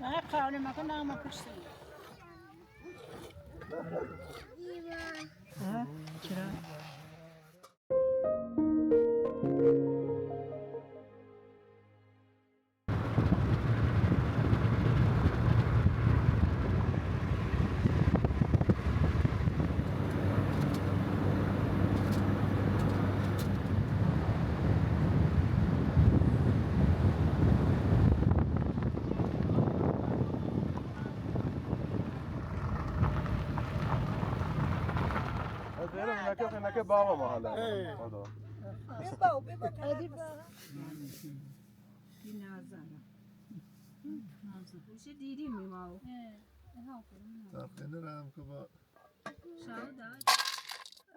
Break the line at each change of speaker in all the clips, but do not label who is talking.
نه قاله مکن نام کشتی. چرا؟
هناك بابا ما هلا هذا
ادی با. این نازنه. میشه دیدی میماو.
تاخينا رام كبا
شاو داد.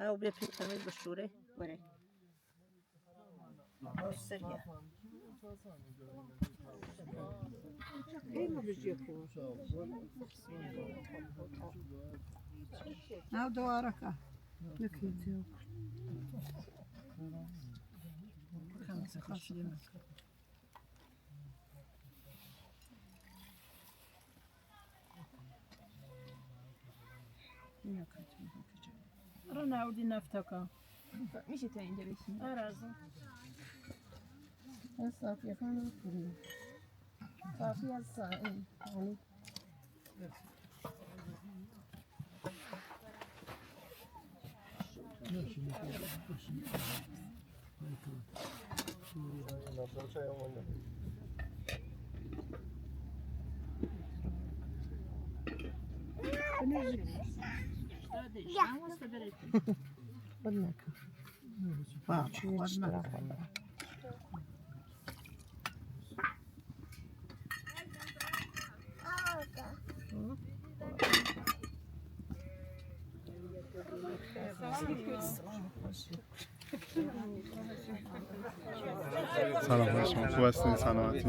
او بپیچم بشوره. بره. سریا. این بچه کو. نه دواره که. نکیتیو. خمسه خاصی نکن. اینو کاتیم بکشم. رو نودی نفتا کن.
میشه تا اینجا بشین؟
آره از این صافیه خانم کنیم. صافیه از سعی.
سلام شما خوب هستین سلامتی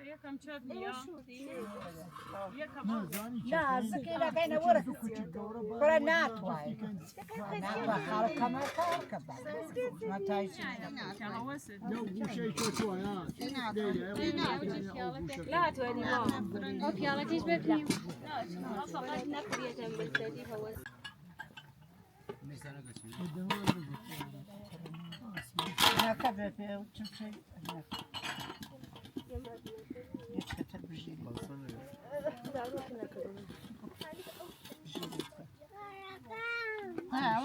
یکم چاد میاد
لا سكينة كاينة ورا كرة ناتواي ناتوا خالك كمان كاركب ما تايش
لا تودي ما اوكي على تيجي بكري لا فقط نقرية بالتالي هو
أنا كبرت وتمشي يتكتر بجيلي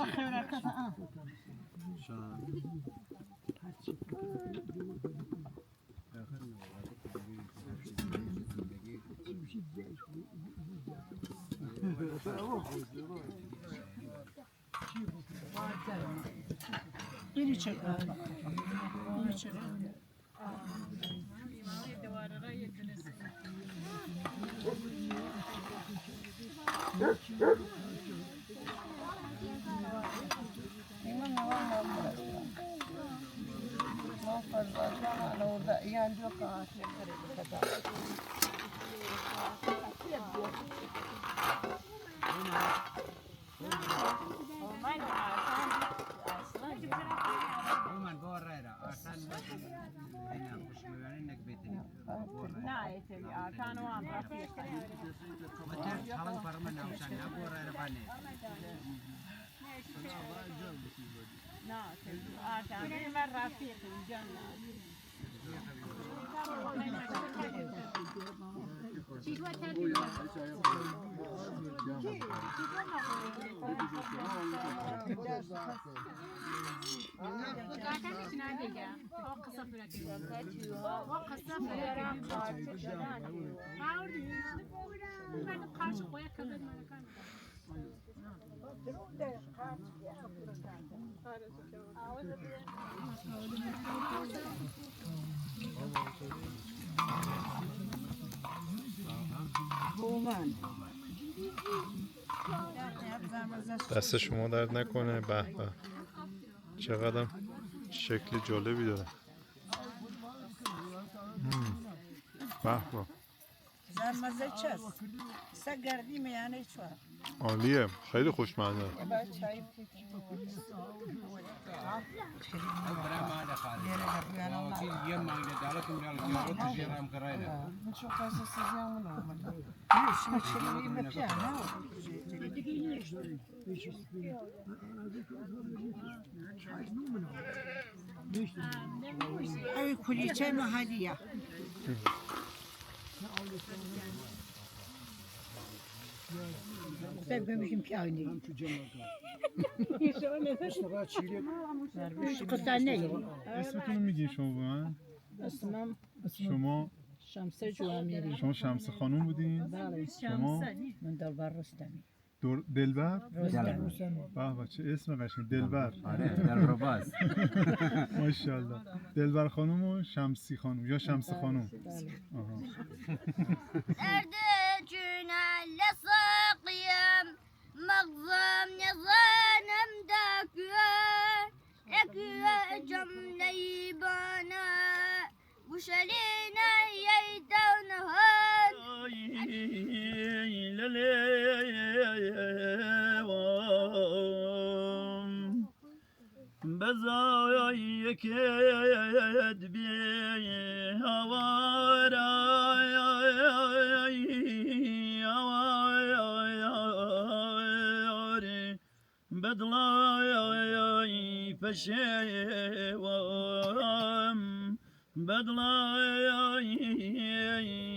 وخير ركض ini çeker. Ini çeker.
دست شما درد نکنه. به به چقدر شکل جالبی داره. به به
در مزه چست سگردی میانه چوار
عالیه خیلی خوشمزه
بعد چای ای کلیچه محلیه Ben gömüşüm kâhini. Kızlar ne yiyor?
اسمتون رو میگین شما به من؟
اسمم
شما
شمسه جوامیری.
شما شمس خانوم بودین؟
بله.
شما
من دلبر رستمی.
دلبر؟
رستمی.
به به چه اسم قشنگ دلبر
آره دلرباز
ماشاءالله دلبر خانوم و شمسی خانوم یا شمس خانوم آها
أردجنا لساقيم مغزم نظانم داكيا لكيا جملي بانا وشلينا يدونهن
بزای کد بی هوارای بدلای پشیوام بدلای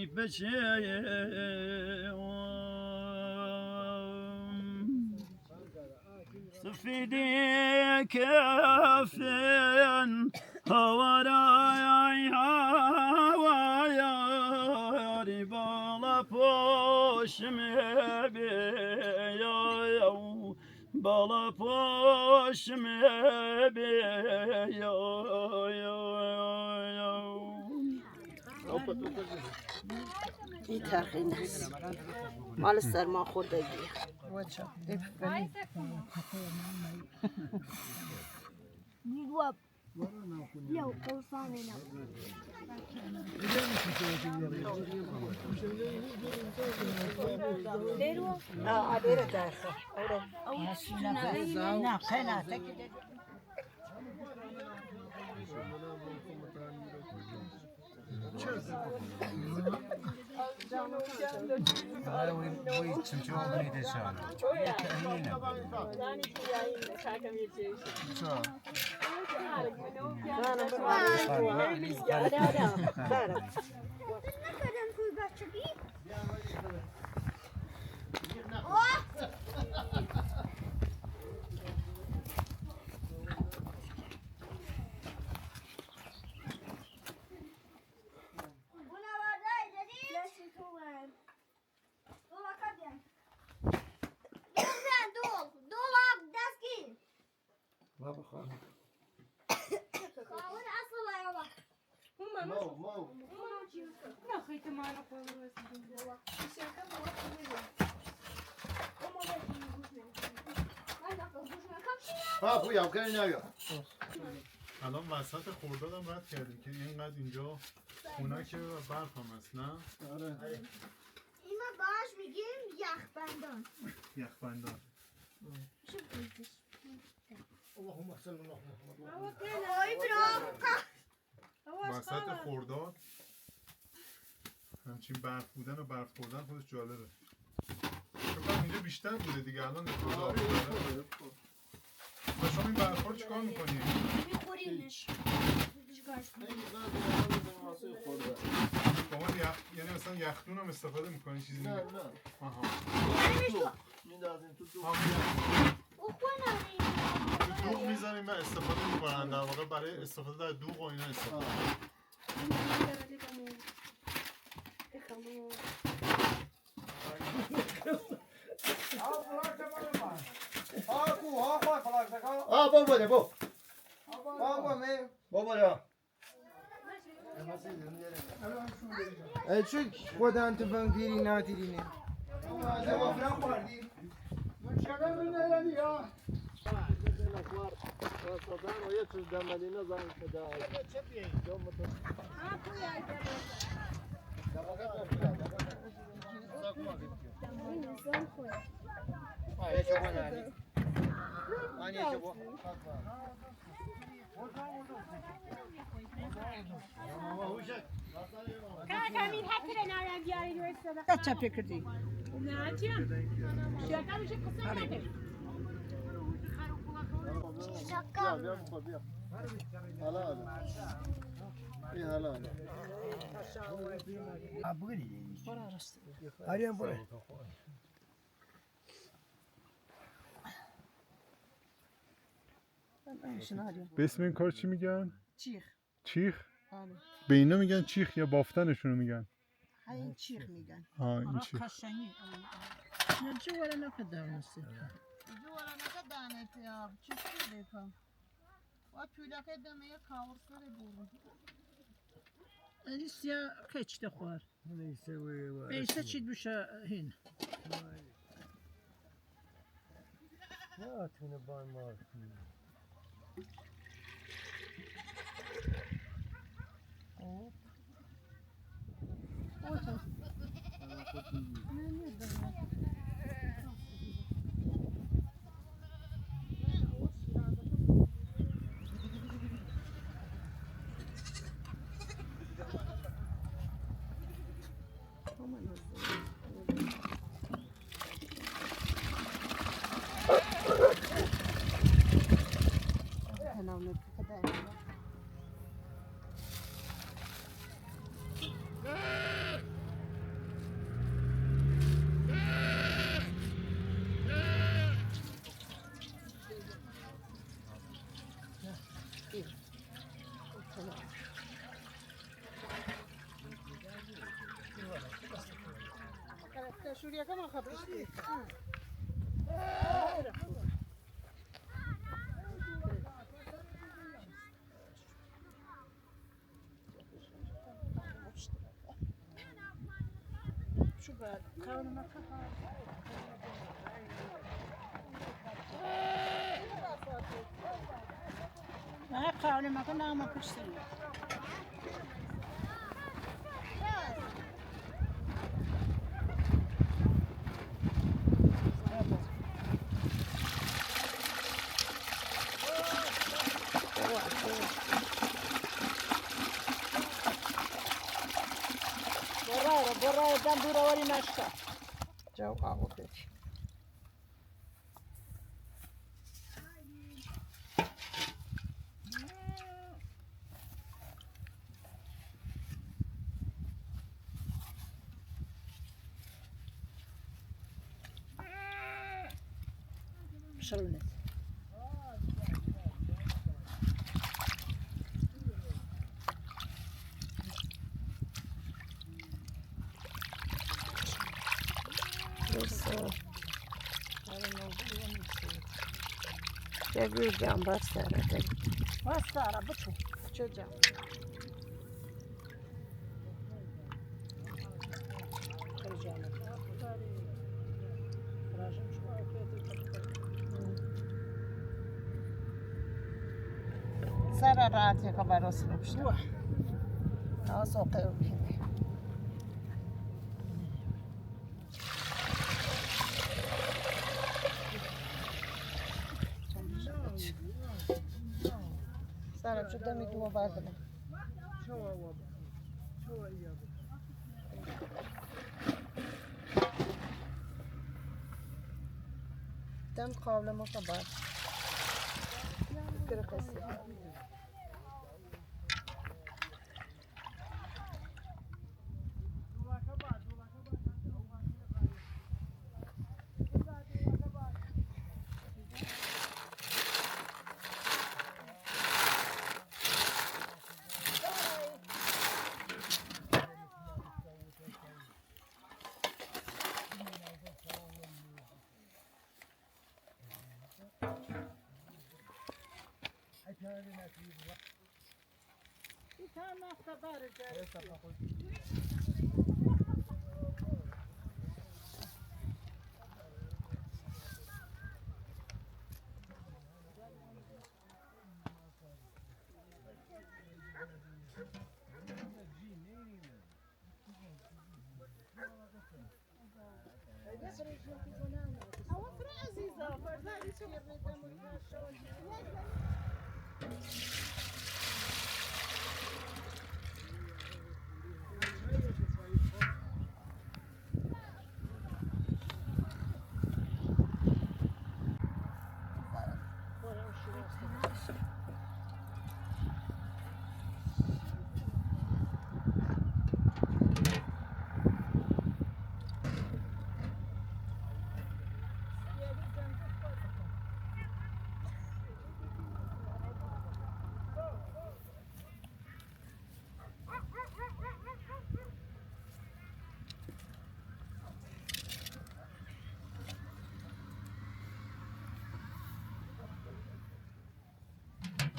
پشیوام سفیدی کافین هوارای هواری بالا پوشم بیاو بالا پوشم بیاو
این ترخی نیست. مال سرما خوردگی.
لو قوصاننا
Adere derse. Ne kıynatek
وای چمچه ها بریده شان
الان وسط خردادم رد کردیم که اینقدر اینجا خنکه و برف هم هست نه؟
اینا باش میگیم یخبندان
یخبندان وسط خرداد همچین برف بودن و برف خوردن خودش جالبه فکر اینجا بیشتر بوده دیگه الان خرداد و شما این برف ها رو چیکار میکنی؟
میخورینش
با من یعنی مثلا یخدون هم استفاده میکنی چیزی نه آها دوغ میزنیم و استفاده میکنن در واقع برای استفاده در دوغ و اینا استفاده
بابا چون خودم تو بانگیری ناتیرینه
Kaça pekirdi?
به اسم این کار چی میگن؟
چیخ.
چیخ؟
آره.
به اینا میگن چیخ یا بافتنشونو میگن؟
این چیخ میگن.
این چیخ.
قشنگی. نه چه ولی نکدار نسی.
جوارا نکدانه یا چیزی دیگه. و توی که دمی کاورسری بود.
Alicia kaçtı xor. Beyse çid buşa hin. Şuraya kadar kapıştı. Şu kadar karnına takar. Ne karnıma kadar mı kapıştı? Borra dan dura wari nashka. Jaw ağabey. Şalnet. Gel can bastara gel.
Bastara bu çok.
Çocuğum.
Sara rahat ya kadar olsun. Nasıl okuyor ki? Sara şu demi duva vardı mı? Dem kavlama kadar. Kırıkası.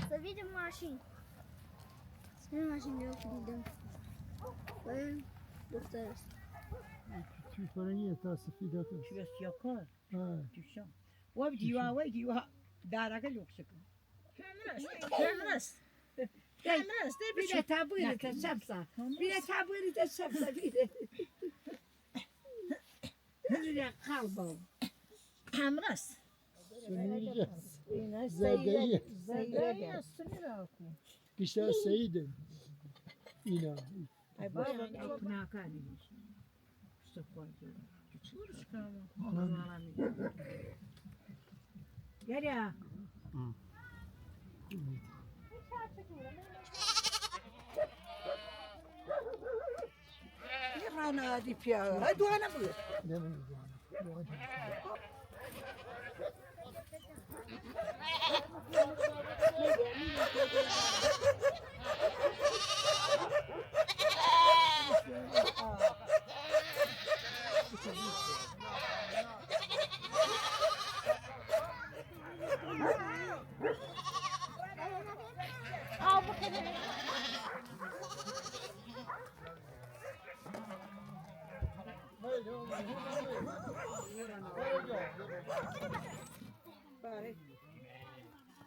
سوید ماشین اسم ماشین رو دیدم و دختر است
چی فرنگی تا سفیده تو
شو بس یکار
آه
دوشم و دیوا دارگه لوکسکم
Feminist. Feminist. Det blir det taburet att kämpa. Blir det taburet att kämpa blir det. Det är kalba. Feminist.
زیده
Kişi Seyit'im. İnan.
ای بابا اپنا کنی استفاده چورش کنم گریا یه رانه دی پیاده دوانه بود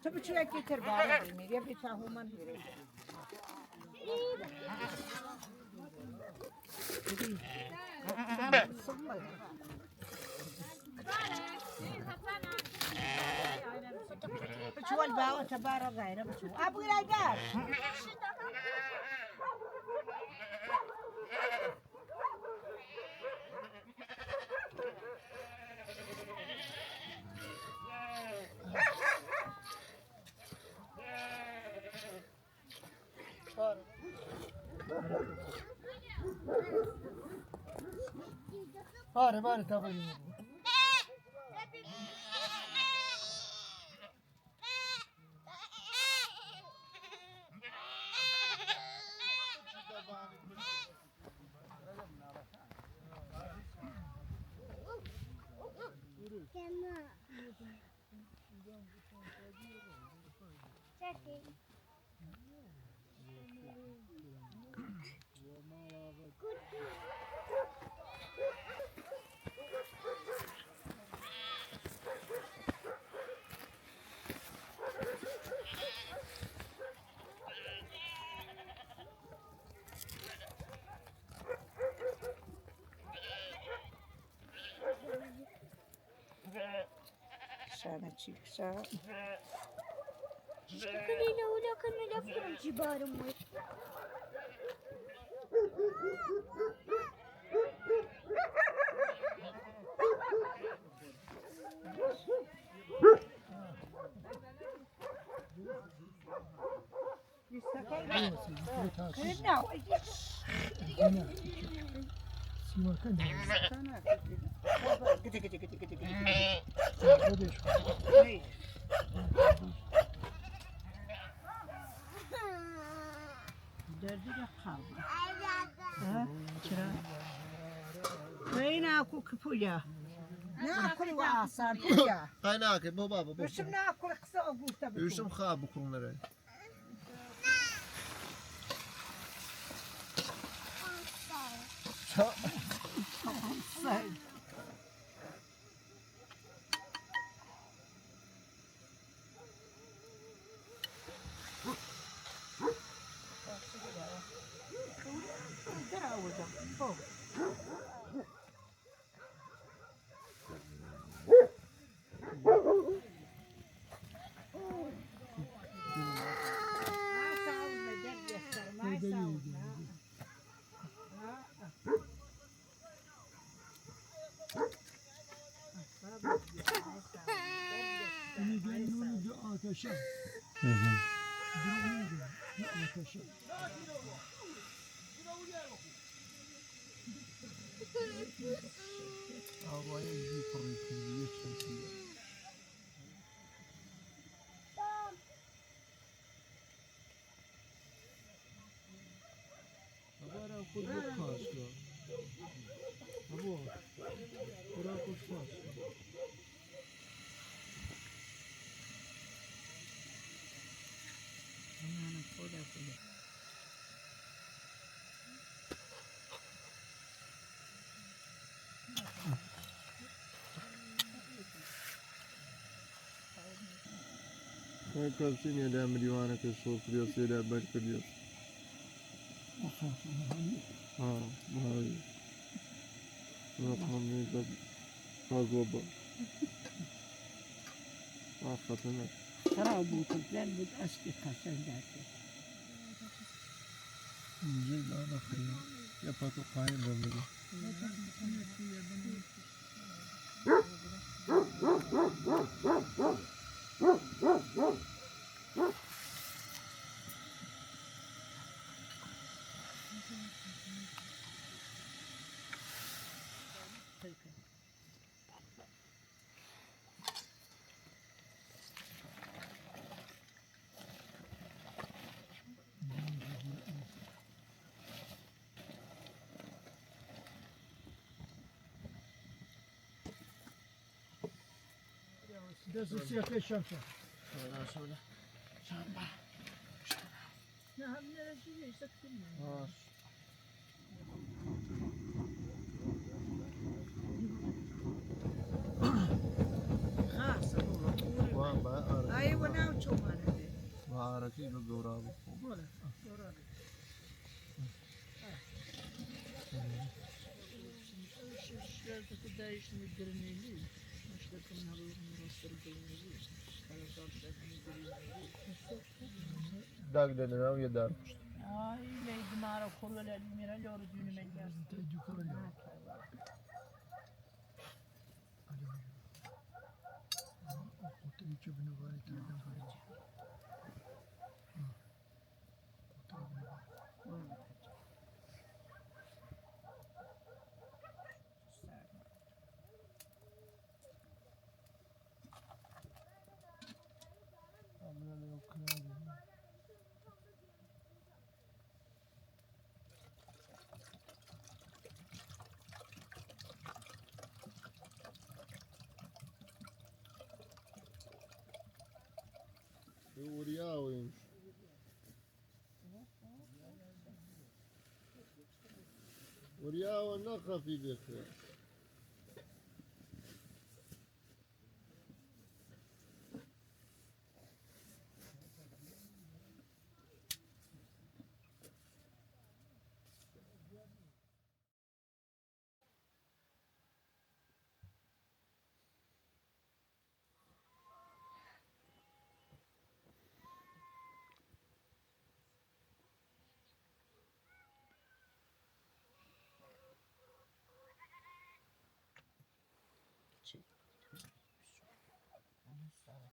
تو بچه یکی تر باره بیمیر یا بیتا همان بیره بچه والباو تبارا غيره بچه ابو راجع
Bari tabii.
شانه چی شا
كلنا ولا كنا نفهم جبار موي
دردی را خواب چرا؟ نه پویا نه کلی و آسان پویا
قناعك بابا بابا
بشم نه کلی قصه آگوسته بکن
يوشم خاب بكونره آتشه آتشه آوای یکمی یکمی برای خود بکاش کن بابا برای خود کاش کن من کافشین یه دم دیوانه که صبح کردیاس یه دم بر کردیاس ها مایی رقم میزد بابا آفتونه
ترا بوتوکلر بود اشکی قشنگ درده
اینجا دارم خیلی یه پاتو قایم بمیری دست سیاته شمشا
نه هم نرسیده سکتیم خاصة
وان با آرکی
أيوة ناو شو مالها
با آرکی رو دورا بکن
ولا
داگ دادن یه در پشت
آي ليد مارا كل الأميرة اللي ورجوني مجاز
ورياوي ورياوي نخفي بك